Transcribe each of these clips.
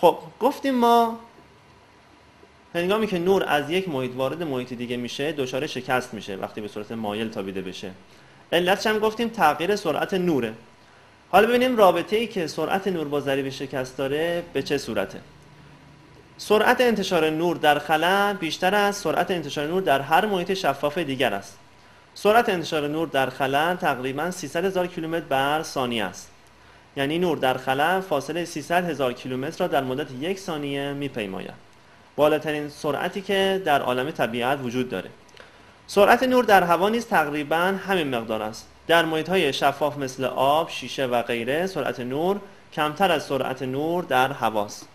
خب گفتیم ما هنگامی که نور از یک محیط وارد محیط دیگه میشه دچار شکست میشه وقتی به صورت مایل تابیده بشه. علتش هم گفتیم تغییر سرعت نوره. حالا ببینیم رابطه‌ای که سرعت نور با ضریب شکست داره به چه صورته. سرعت انتشار نور در خلا بیشتر از سرعت انتشار نور در هر محیط شفاف دیگر است. سرعت انتشار نور در خلا تقریباً 300,000 کیلومتر بر ثانیه است. یعنی نور در خلا فاصله 300,000 کیلومتر را در مدت 1 ثانیه می‌پیماید. بالاترین سرعتی که در عالم طبیعت وجود داره. سرعت نور در هوا نیز تقریباً همین مقدار است. در محیط‌های شفاف مثل آب، شیشه و غیره سرعت نور کمتر از سرعت نور در هواست.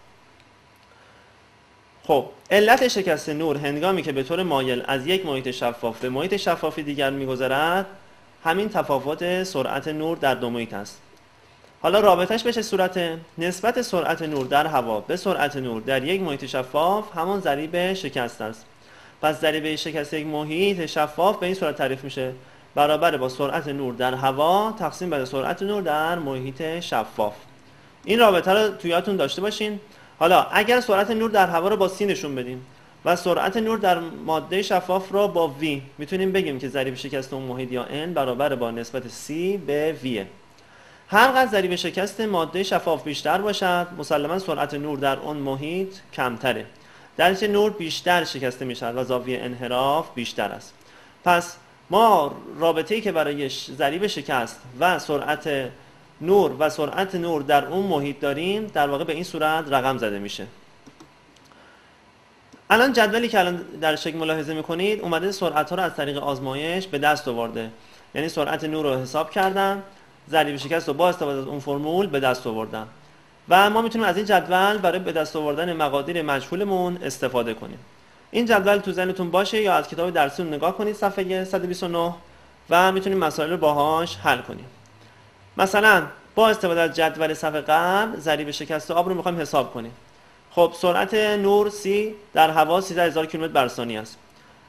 خب علت شکست نور هنگامی که به طور مایل از یک محیط شفاف به محیط شفاف دیگر می‌گذرد همین تفاوت سرعت نور در دو محیط است. حالا رابطش به چه صورته؟ نسبت سرعت نور در هوا به سرعت نور در یک محیط شفاف همان ضریب شکست است. پس ضریب شکست یک محیط شفاف به این صورت تعریف میشه: برابر با سرعت نور در هوا تقسیم بر سرعت نور در محیط شفاف. این رابطه رو توی یادتون داشته باشین. حالا اگر سرعت نور در هوا رو با C نشون بدیم و سرعت نور در ماده شفاف رو با V، میتونیم بگیم که ضریب شکست اون محیط یا N برابر با نسبت C به V. هر قدر ضریب شکست ماده شفاف بیشتر باشد مسلما سرعت نور در اون محیط کمتره. در نتیجه نور بیشتر شکسته میشود و زاویه انحراف بیشتر است. پس ما رابطه‌ای که برای ضریب شکست و سرعت نور در اون محیط داریم در واقع به این صورت رقم زده میشه. الان جدولی که الان در شکل ملاحظه میکنید اومده سرعت ها رو از طریق آزمایش به دست آورده. یعنی سرعت نور رو حساب کردن، ضریب شکست رو با استفاده از اون فرمول به دست آوردن و ما میتونیم از این جدول برای به دست آوردن مقادیر مجهولمون استفاده کنیم. این جدول تو ذهنتون باشه یا از کتاب درسی نگاه کنید صفحه 129 و میتونیم مسائل رو باهاش حل کنیم. مثلا با استفاده از جدول صفحه قبل ضریب شکست آب رو میخوایم حساب کنیم. خب سرعت نور C در هوا 13000 کیلومتر بر ثانیه است.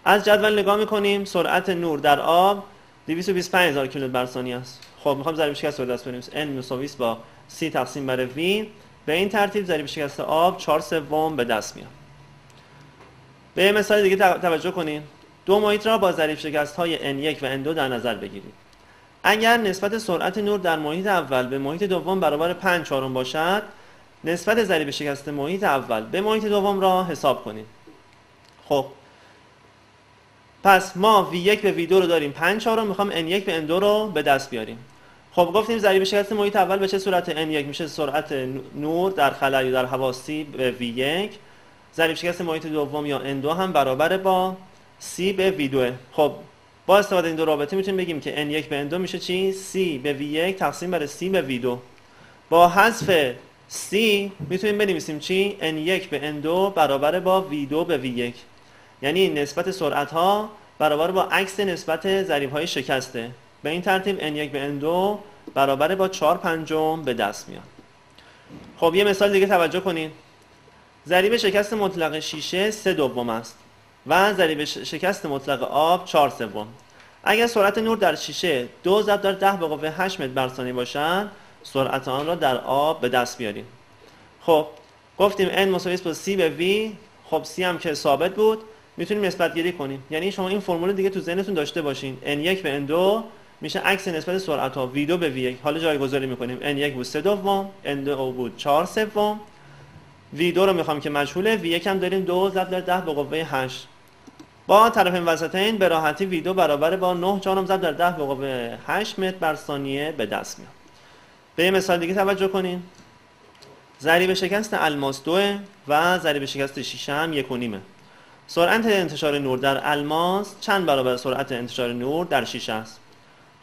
از جدول نگاه میکنیم سرعت نور در آب 225000 کیلومتر بر ثانیه است. خب میخوام ضریب شکست رو دست بنویسیم. N مساوی است با C تقسیم بر V. به این ترتیب ضریب شکست آب 4/3 به دست میاد. به مثال دیگه توجه کنید. دو محیط را با ضریب شکست های N1 و N2 در نظر بگیرید. اگر نسبت سرعت نور در محیط اول به محیط دوم برابر 5/4 باشد، نسبت ضریب شکست محیط اول به محیط دوم را حساب کنید. خب پس ما V1 به V2 رو داریم 5/4، میخوام N1 به N2 رو به دست بیاریم. خب گفتیم ضریب شکست محیط اول به چه صورت؟ N1 میشه سرعت نور در خلا یا در هوا C به V1. ضریب شکست محیط دوم یا N2 هم برابر با C به V2. خب با استفاده این دو رابطه میتونیم بگیم که N1 به N2 میشه چی؟ C به V1 تقسیم بر C به V2. با حذف C میتونیم بنویسیم چی؟ N1 به N2 برابر با V2 به V1. یعنی نسبت سرعت ها برابر با عکس نسبت ضریب های شکسته. به این ترتیب N1 به N2 برابر با 4/5 به دست میاد. خب یه مثال دیگه توجه کنید. ضریب شکست مطلق شیشه 3/2 است و ضریب شکست مطلق آب 4/3. اگر سرعت نور در شیشه 2 ضرب در 10 به قوه 8 متر بر ثانیه باشد، سرعت آن را در آب به دست بیاریم. خب گفتیم N مساوی است با C به V. خب C هم که ثابت بود میتونیم نسبت گیری کنیم. یعنی شما این فرمول دیگه تو ذهنتون داشته باشین. N1 به N2 میشه عکس نسبت سرعت ها V2 به V1. حالا جایگذاری میکنیم. N1 بود 3/2، N2 بود 4/3. V2 رو میخوام که مجهوله، V1 هم داریم 2 ضرب در 10 به قوه 8. با طرفین وسطین به راحتی V2 برابر با 9/4 ضرب در 10 به قوه 8 متر بر ثانیه به دست میاد. به یه مثال دیگه توجه کنین. ضریب شکست الماس 2 و ضریب شکست شیشه هم 1.5. سرعت انتشار نور در الماس چند برابر سرعت انتشار نور در شیشه است؟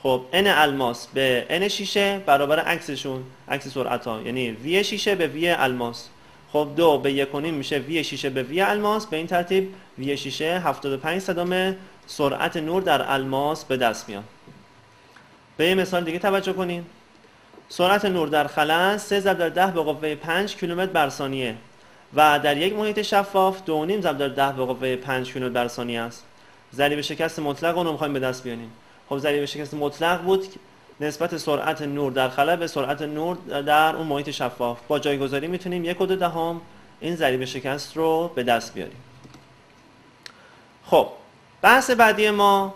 خب N الماس به N شیشه برابر عکسشون، عکس سرعت ها، یعنی V شیشه به V الماس. خب 2 به 1.5 میشه V شیشه به V الماس. به این ترتیب V شیشه 75 صدم سرعت نور در الماس به دست میاد. به یه مثال دیگه توجه کنین. سرعت نور در خلا 3 ضرب در 10 به قوه 5 کیلومتر بر ثانیه و در یک محیط شفاف 2.5 ضرب در 10 به قوه 5 کیلومتر بر ثانیه است. ضریب شکست مطلق رو می‌خوایم به دست بیاریم. خب ضریب شکست مطلق بود نسبت سرعت نور در خلا به سرعت نور در اون محیط شفاف. با جایگذاری میتونیم 1.2 این ضریب شکست رو به دست بیاریم. خب بحث بعدی ما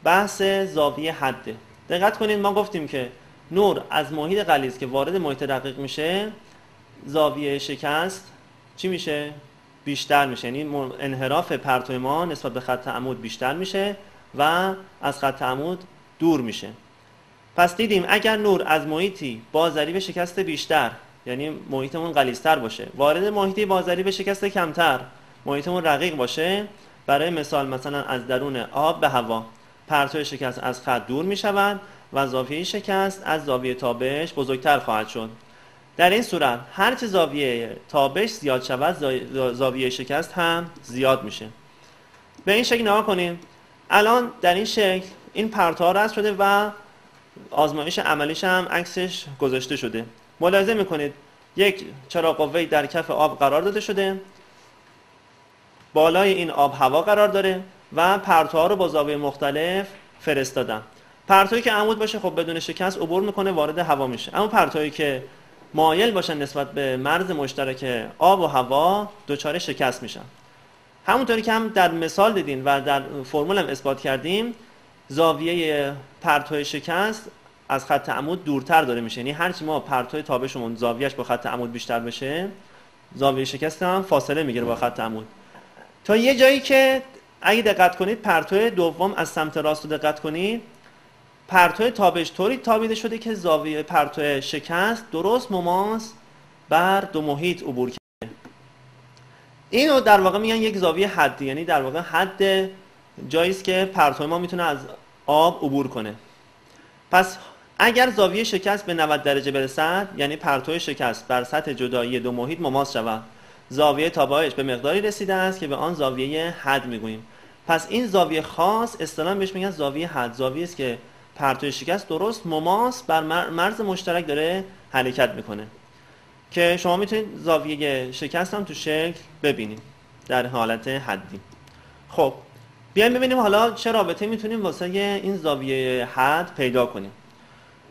بحث زاویه حده. دقت کنید ما گفتیم که نور از محیط غلیظ که وارد محیط دقیق میشه زاویه شکست چی میشه؟ بیشتر میشه، یعنی انحراف پرتو ما نسبت به خط عمود بیشتر میشه و از خط عمود دور میشه. پس دیدیم اگر نور از محیطی با ضریب شکست بیشتر، یعنی محیطمون غلیظتر باشه، وارد محیطی با ضریب شکست کمتر، محیطمون رقیق باشه، برای مثلا از درون آب به هوا، پرتو شکست از خط دور میشود و زاویه شکست از زاویه تابش بزرگتر خواهد شد. در این صورت هرچه زاویه تابش زیاد شود زاویه شکست هم زیاد میشه. به این شکل نگاه کنیم. الان در این شکل این پرتوها رسم شده و آزمایش عملیش هم عکسش گذاشته شده. ملاحظه میکنید یک چراغ قوه‌ای در کف آب قرار داده شده، بالای این آب هوا قرار داره و پرتوها رو با زاویه مختلف فرستادن. پرتویی که عمود باشه خب بدون شکست عبور میکنه، وارد هوا میشه. اما پرتویی که مایل باشن نسبت به مرز مشترک آب و هوا دچار شکست میشن. همونطوری که هم در مثال دیدین و در فرمول هم اثبات کردیم، زاویه پرتو شکست از خط عمود دورتر داره میشه، یعنی هرچی ما پرتو تابشمون زاویهش با خط عمود بیشتر بشه زاویه شکست هم فاصله میگیره با خط عمود، تا یه جایی که اگه دقت کنید پرتو دوم از سمت راست رو دقت کنید، پرتو تابش طوری تابیده شده که زاویه پرتو شکست درست مماس بر دو محیط عبور کرده. اینو در واقع میگن یک زاویه حدی، یعنی در واقع حد جایی است که پرتو ما میتونه از آب عبور کنه. پس اگر زاویه شکست به 90 درجه برسد، یعنی پرتو شکست بر سطح جدایی دو محیط مماس شود، زاویه تابش به مقداری رسیده است که به آن زاویه حد میگوییم. پس این زاویه خاص اصطلاحاً بهش میگن زاویه حد، زاویه است که پرتو شکست درست مماس بر مرز مشترک داره حرکت میکنه، که شما میتونید زاویه شکست هم تو شکل ببینید در حالت حدی. خب بیایم ببینیم حالا چه رابطه میتونیم واسه این زاویه حد پیدا کنیم.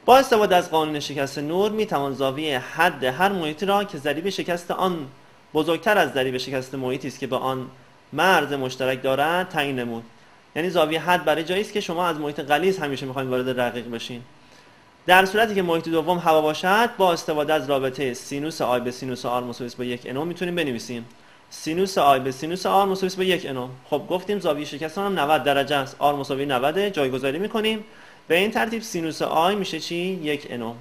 با استفاده از قانون شکست نور میتوان زاویه حد هر محیطی را که ضریب شکست آن بزرگتر از ضریب شکست محیطی است که به آن مرز مشترک دارد تعیین نمود. یعنی زاویه حد برای جایی است که شما از محیط غلیظ همیشه میخواین وارد رقیق بشین. در صورتی که محیط دوم هوا باشد، با استفاده از رابطه سینوس آی به سینوس آر مساوی با 1 انو میتونیم بنویسیم سینوس آی به سینوس آر مساوی با 1 انو. خب گفتیم زاویه شکست هم 90 درجه است، آر مساوی 90، جایگذاری میکنیم به این ترتیب سینوس آی میشه چی؟ 1 انو.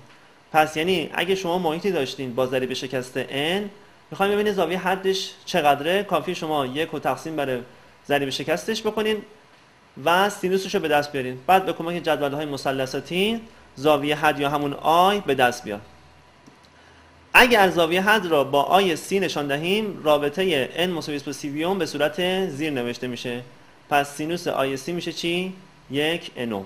پس یعنی اگه شما محیطی داشتین با ضریب شکست n، میخوایم ببینید زاویه حدش چقدره، کافی شما 1 رو تقسیم بر ضریب شکستش بکنین و سینوسش رو به دست بیارین. بعد به کمک جدول‌های مثلثاتی زاویه حد یا همون آی به دست بیار. اگر زاویه حد را با آی سی نشان دهیم، رابطه n مساوی با سی به صورت زیر نوشته میشه. پس سینوس آی سی میشه چی؟ 1 انو.